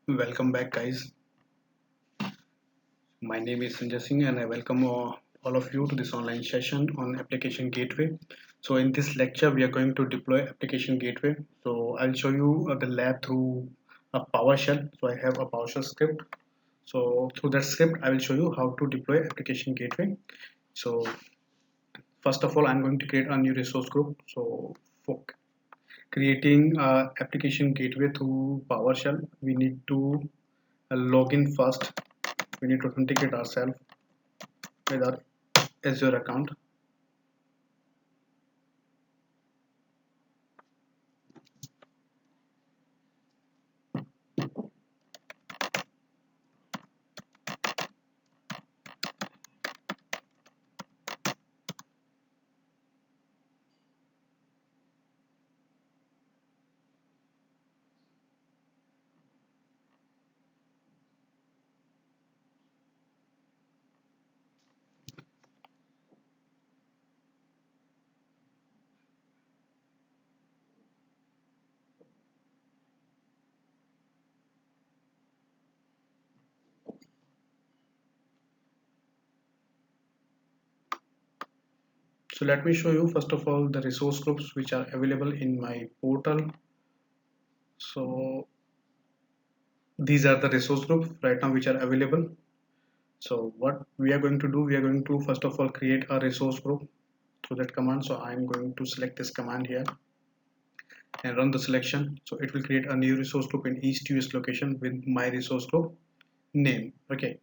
Welcome back, guys. My name is Sanjay Singh, and I welcome all of you to this online session on Application Gateway. So, in this lecture, we are going to deploy Application Gateway. So, I'll show you the lab through a PowerShell. So, I have a PowerShell script. So, through that script, I will show you how to deploy Application Gateway. So, first of all, I'm going to create a new resource group. So, for creating Application Gateway through PowerShell, we need to log in first. We need to authenticate ourselves with our Azure account. So let me show you first of all the resource groups which are available in my portal. So these are the resource groups right now which are available. So what we are going to do, we are going to first of all create a resource group through that command. So I'm going to select this command here and run the selection. So it will create a new resource group in East US location with my resource group name. Okay.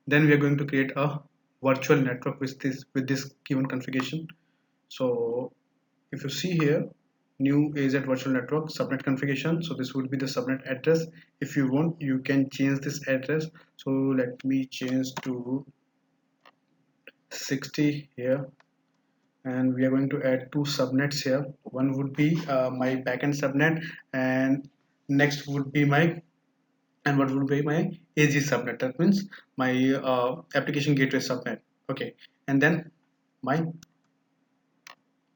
Then we are going to create a virtual network with this given configuration. So if you see here, new AZ virtual network subnet configuration. So this will be the subnet address. If you want, you can change this address. So let me change to 60 here, and we are going to add two subnets here. One would be my backend subnet, and next would be my and what would be my AZ subnet. That means my application gateway subnet. Okay, and then my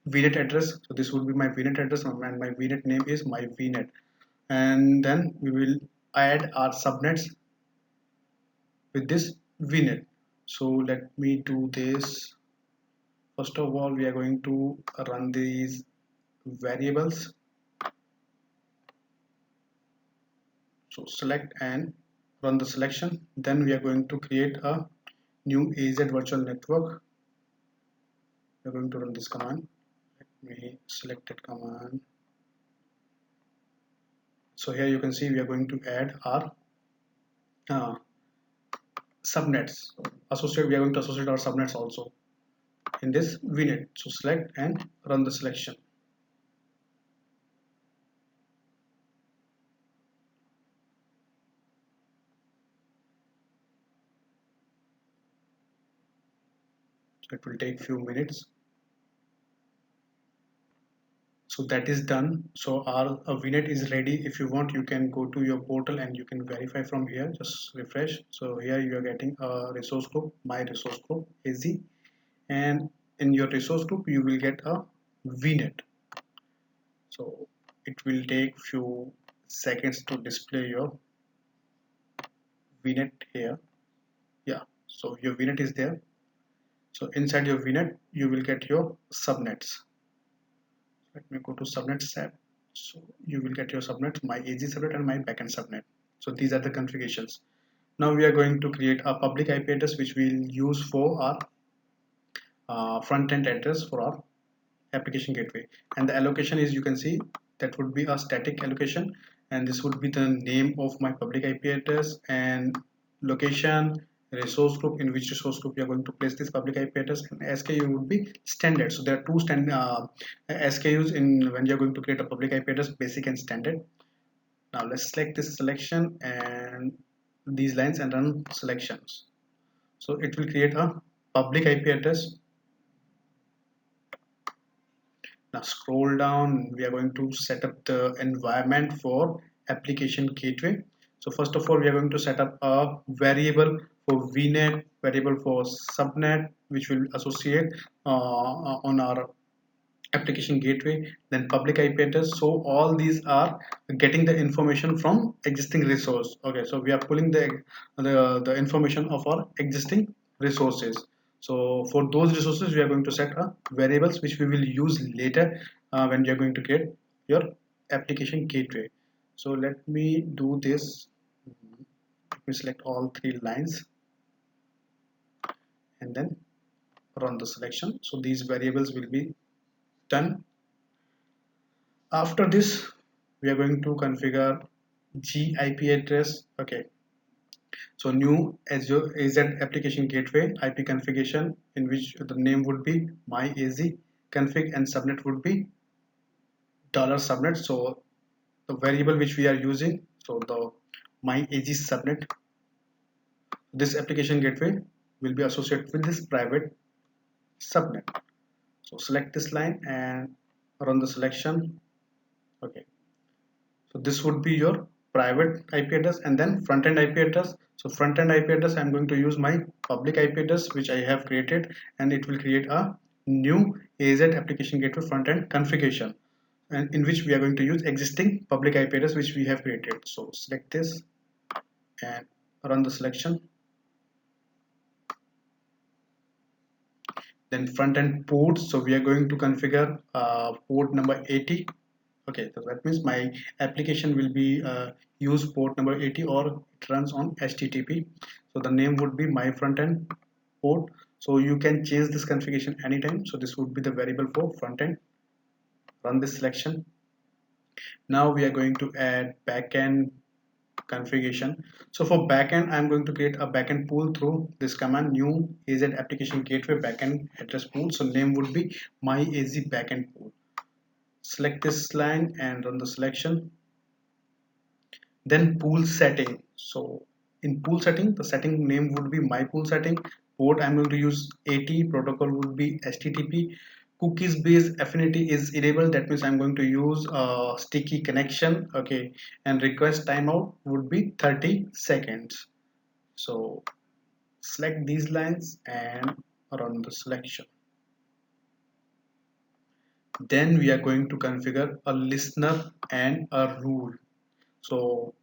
VNet address. So this would be my VNet address, and my VNet name is my VNet. And then we will add our subnets with this VNet. So let me do this. First of all, we are going to run these variables. So select and run the selection. Then we are going to create a new AZ virtual network. We are going to run this command. Let me select that command. So here you can see we are going to add our uh, subnets. Associate, we are going to associate our subnets also in this VNet. So select and run the selection. So it will take few minutes. So that is done. So our VNet is ready. If you want, you can go to your portal and you can verify from here. Just refresh. So here you are getting a resource group, my resource group AZ, and in your resource group you will get a VNet. So it will take few seconds to display your VNet here. Yeah, so your VNet is there. So inside your VNet you will get your subnets. Let me go to subnets tab. So you will get your subnets, my AZ subnet and my backend subnet. So these are the configurations. Now we are going to create a public IP address which we'll use for our front-end address for our application gateway. And the allocation is, you can see, that would be a static allocation, and this would be the name of my public IP address and location, resource group, in which resource group you are going to place this public IP address, and SKU would be standard. So there are two standard SKUs in when you're going to create a public IP address, basic and standard. Now let's select this selection and these lines and run selections. So it will create a public IP address. Now scroll down, we are going to set up the environment for application gateway. So first of all, we are going to set up a variable for VNet, variable for subnet, which will associate on our application gateway, then public IP address. So all these are getting the information from existing resource. Okay, so we are pulling the information of our existing resources. So for those resources, we are going to set a variables which we will use later when you are going to create your application gateway. So let me do this. Let me select all three lines and then run the selection. So these variables will be done. After this, we are going to configure GIP address. Okay, so new Azure AZ application gateway IP configuration, in which the name would be my AZ config and subnet would be $subnet. So the variable which we are using, so the my AZ subnet, this application gateway will be associated with this private subnet. So select this line and run the selection. Okay, so this would be your private IP address and then front end IP address. So front end IP address, I'm going to use my public IP address which I have created, and it will create a new AZ application gateway front end configuration, and in which we are going to use existing public IP address which we have created. So select this and run the selection. Then front end ports, so we are going to configure port number 80. Okay, so that means my application will be use port number 80 or it runs on HTTP. So the name would be my front end port. So you can change this configuration anytime. So this would be the variable for front end. Run this selection. Now we are going to add backend configuration. So for backend, I'm going to create a backend pool through this command new AZ application gateway backend address pool. So name would be my AZ backend pool. Select this line and run the selection. Then pool setting. So in pool setting, the setting name would be my pool setting. Port I'm going to use 80. Protocol would be HTTP. Cookies based affinity is enabled. That means I'm going to use a sticky connection. Okay, and request timeout would be 30 seconds. So select these lines and run the selection. Then we are going to configure a listener and a rule. So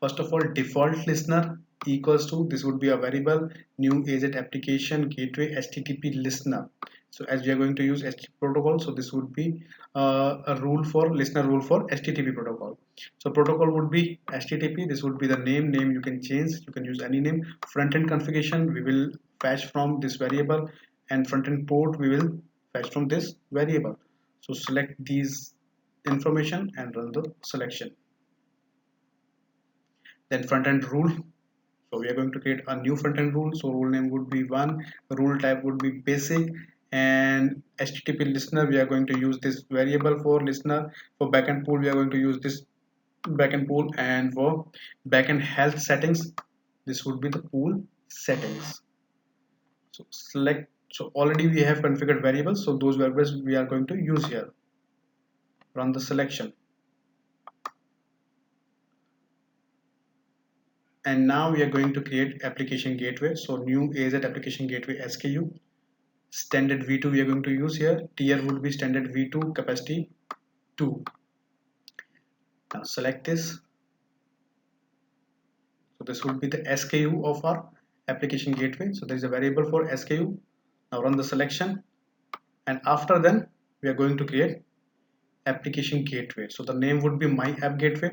first of all, default listener equals to, this would be a variable new AZ application gateway HTTP listener. So as we are going to use HTTP protocol, so this would be a rule for listener rule for HTTP protocol. So protocol would be HTTP. This would be the name. Name you can change. You can use any name. Front end configuration we will fetch from this variable, and front end port we will fetch from this variable. So select these information and run the selection. Then front end rule, so we are going to create a new front end rule. So rule name would be one, rule type would be basic, and HTTP listener we are going to use this variable for listener. For backend pool we are going to use this backend pool, and for backend health settings this would be the pool settings. So select, so already we have configured variables, so those variables we are going to use here. Run the selection. And now we are going to create application gateway. So new AZ application gateway SKU. Standard v2 we are going to use here. Tier would be standard v2, capacity 2. Now select this. So this would be the SKU of our application gateway. So there is a variable for SKU. Now run the selection, and after then we are going to create application gateway. So the name would be my app gateway.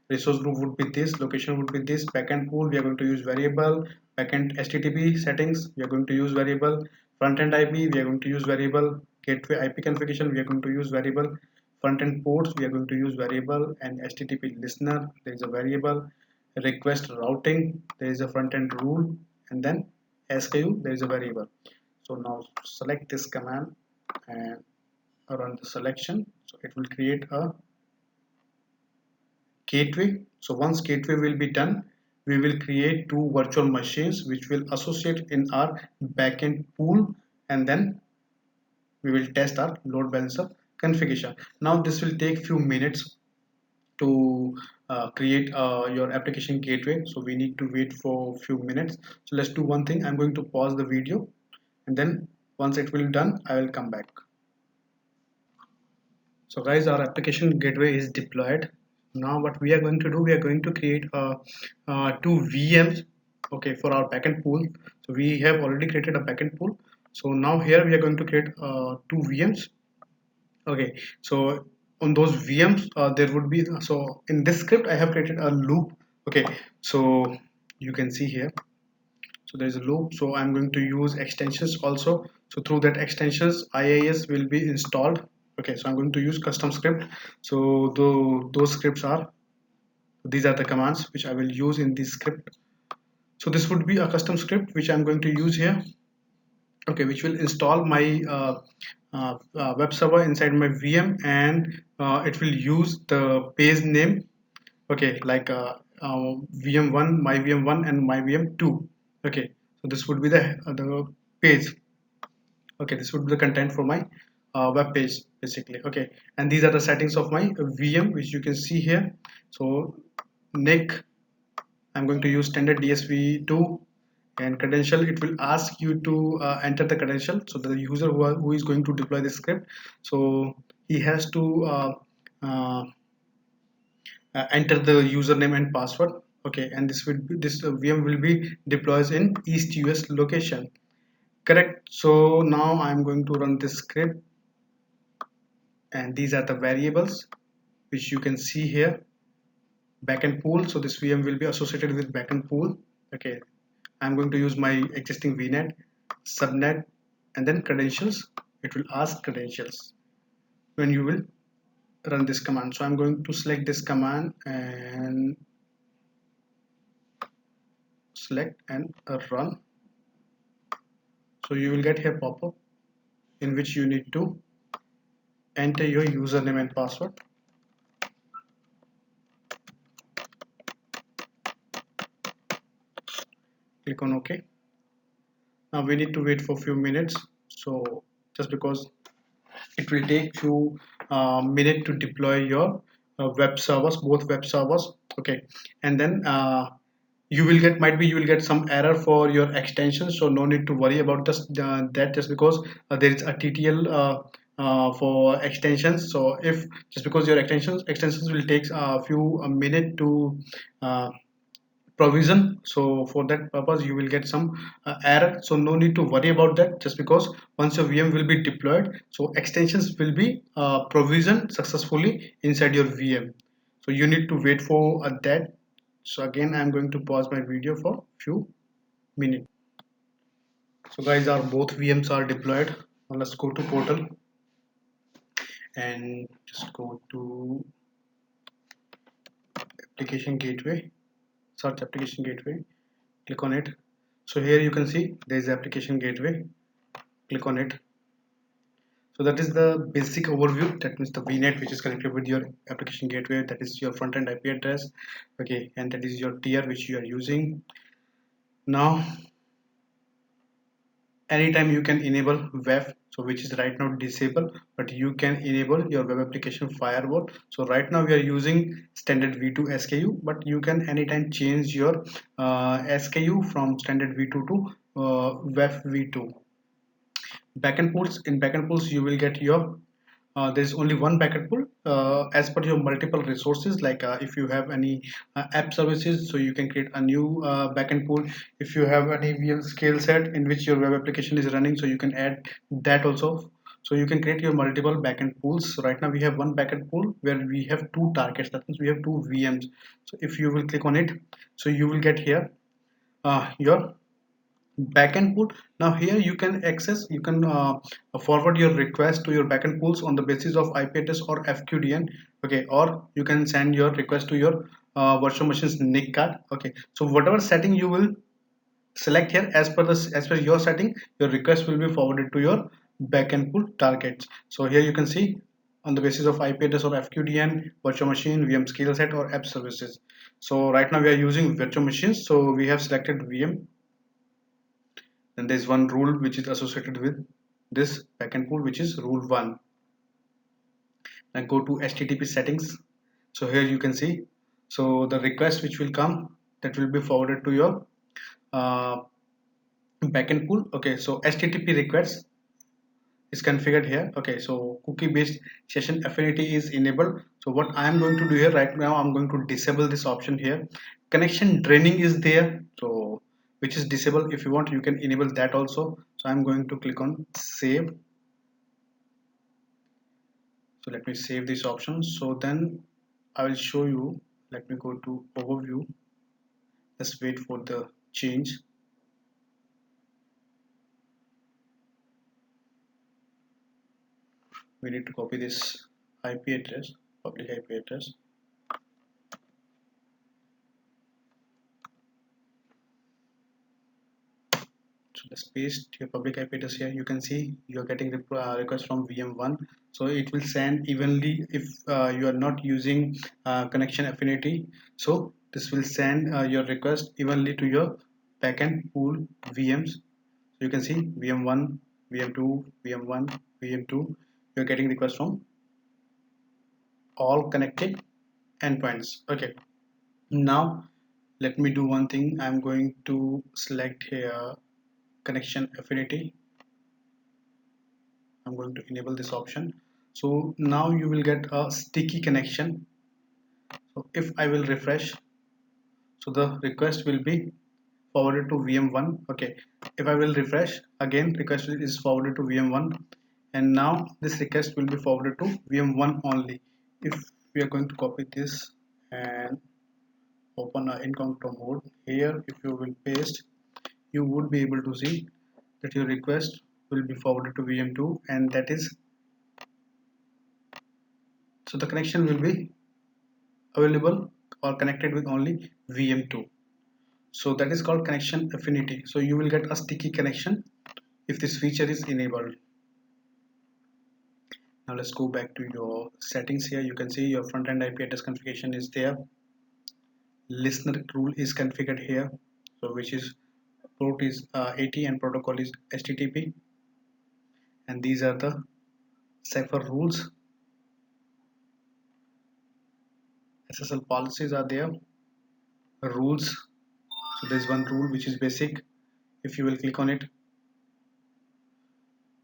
Resource group would be this, location would be this, backend pool we are going to use variable, backend HTTP settings we are going to use variable, front end IP we are going to use variable, gateway IP configuration we are going to use variable, front end ports we are going to use variable, and HTTP listener there is a variable, request routing there is a front end rule, and then SKU there is a variable. So now select this command and run the selection. So it will create a gateway. So once gateway will be done, we will create two virtual machines which will associate in our backend pool, and then we will test our load balancer configuration. Now this will take few minutes to create your application gateway. So we need to wait for few minutes. So let's do one thing. I'm going to pause the video, and then once it will done, I will come back. So guys, our application gateway is deployed. Now what we are going to do, we are going to create two VMs, okay, for our backend pool. So we have already created a backend pool. So now here we are going to create two VMs. Okay, so on those VMs, there would be, so in this script, I have created a loop. Okay, so you can see here. So there is a loop. So I'm going to use extensions also. So through that extensions, IIS will be installed. Okay, so I'm going to use custom script. So those scripts are, these are the commands which I will use in this script. So this would be a custom script which I'm going to use here. Okay, which will install my web server inside my VM, and it will use the page name, okay, like VM1, my VM1 and my VM2. Okay, so this would be the page. Okay, this would be the content for my web page basically. Okay, and these are the settings of my VM which you can see here. So nick, I'm going to use standard DSV2, and credential, it will ask you to enter the credential. So the user who is going to deploy the script, so he has to uh, enter the username and password. Okay, and this VM will be deployed in East US location. Correct. So now I'm going to run this script, and these are the variables which you can see here. Backend pool. So this VM will be associated with backend pool. Okay, I'm going to use my existing VNet, subnet, and then credentials. It will ask credentials when you will run this command. So I'm going to select this command and select and run. So you will get here pop-up in which you need to enter your username and password. Click on OK. Now we need to wait for a few minutes. So just because it will take few minutes to deploy your web servers, both web servers. Okay, and then you will get, might be you will get some error for your extension, so no need to worry about this that, just because there is a TTL for extensions. So if just because your extensions will take a few a minute to uh, provision, so for that purpose you will get some error, so no need to worry about that, just because once your VM will be deployed, so extensions will be provisioned successfully inside your VM. So you need to wait for that. So again, I'm going to pause my video for few minutes. So guys, our both VMs are deployed. Now let's go to portal and just go to application gateway, search application gateway, click on it. So here you can see there is application gateway, click on it. So that is the basic overview. That means the VNet which is connected with your application gateway, that is your front end IP address. Okay, and that is your tier which you are using. Now anytime you can enable web, so which is right now disabled, but you can enable your web application firewall. So right now we are using standard v2 SKU, but you can anytime change your SKU from standard v2 to web v2. Backend pools, in backend pools you will get your there's only one backend pool as per your multiple resources, like if you have any app services, so you can create a new backend pool. If you have any VM scale set in which your web application is running, so you can add that also. So you can create your multiple backend pools. So right now we have one backend pool where we have two targets, that means we have two VMs. So if you will click on it, so you will get here your backend pool. Now here you can access, you can forward your request to your backend pools on the basis of IP address or FQDN. Okay, or you can send your request to your virtual machines NIC card. Okay, so whatever setting you will select here, as per this, as per your setting, your request will be forwarded to your backend pool targets. So here you can see on the basis of IP address or FQDN, virtual machine, VM skill set, or app services. So right now we are using virtual machines, so we have selected VM. Then there is one rule which is associated with this backend pool, which is rule 1. Then go to HTTP settings. So here you can see, so the request which will come, that will be forwarded to your uh, backend pool. Okay, so HTTP requests is configured here. Okay, so cookie based session affinity is enabled. So what I am going to do here right now, I'm going to disable this option here. Connection draining is there, so which is disabled. If you want, you can enable that also. So I'm going to click on save. So let me save this option. So then I will show you. Let me go to overview. Let's wait for the change. We need to copy this IP address, public IP address. So let's paste your public IP address here. You can see you're getting the request from VM1. So it will send evenly if you are not using connection affinity. So this will send your request evenly to your backend pool VMs. So you can see VM1, VM2, VM1, VM2. You're getting requests from all connected endpoints. Okay. Now let me do one thing. I'm going to select here connection affinity. I'm going to enable this option. So now you will get a sticky connection. So if I will refresh, so the request will be forwarded to VM1. Okay, if I will refresh again, request is forwarded to VM1, and now this request will be forwarded to VM1 only. If we are going to copy this and open a incognito mode here, if you will paste, you would be able to see that your request will be forwarded to VM2, and that is, so the connection will be available or connected with only VM2. So that is called connection affinity. So you will get a sticky connection if this feature is enabled. Now let's go back to your settings here. You can see your front-end IP address configuration is there. Listener rule is configured here. So which is port is 80 and protocol is HTTP. And these are the cipher rules. SSL policies are there. Rules. So there's one rule which is basic. If you will click on it,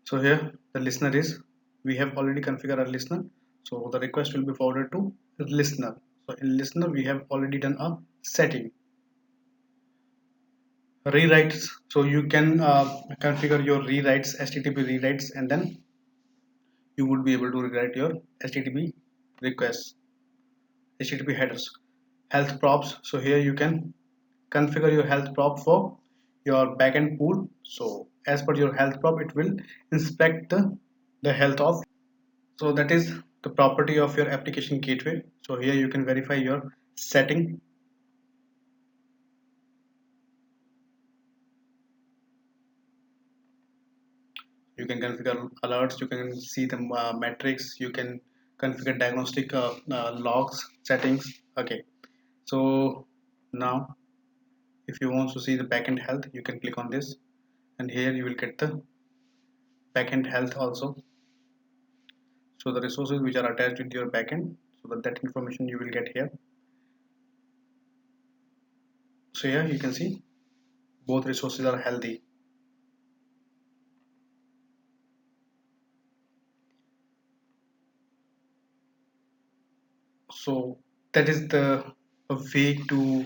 so here the listener is, we have already configured our listener, so the request will be forwarded to the listener. So in listener we have already done a setting. Rewrites, so you can configure your rewrites, HTTP rewrites, and then you would be able to rewrite your HTTP requests, HTTP headers. Health props, so here you can configure your health prop for your backend pool. So as per your health prop, it will inspect the health of. So that is the property of your application gateway. So here you can verify your setting. You can configure alerts, you can see the metrics, you can configure diagnostic logs, settings. Okay, so now if you want to see the backend health, you can click on this, and here you will get the backend health also. So the resources which are attached with your backend, so that information you will get here. So here you can see both resources are healthy. So that is the a way to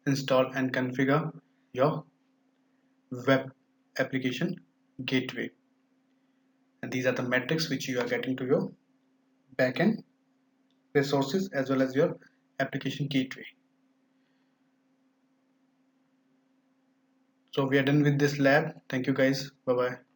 install and configure your web application gateway, and these are the metrics which you are getting to your backend resources as well as your application gateway. So we are done with this lab. Thank you guys. Bye bye.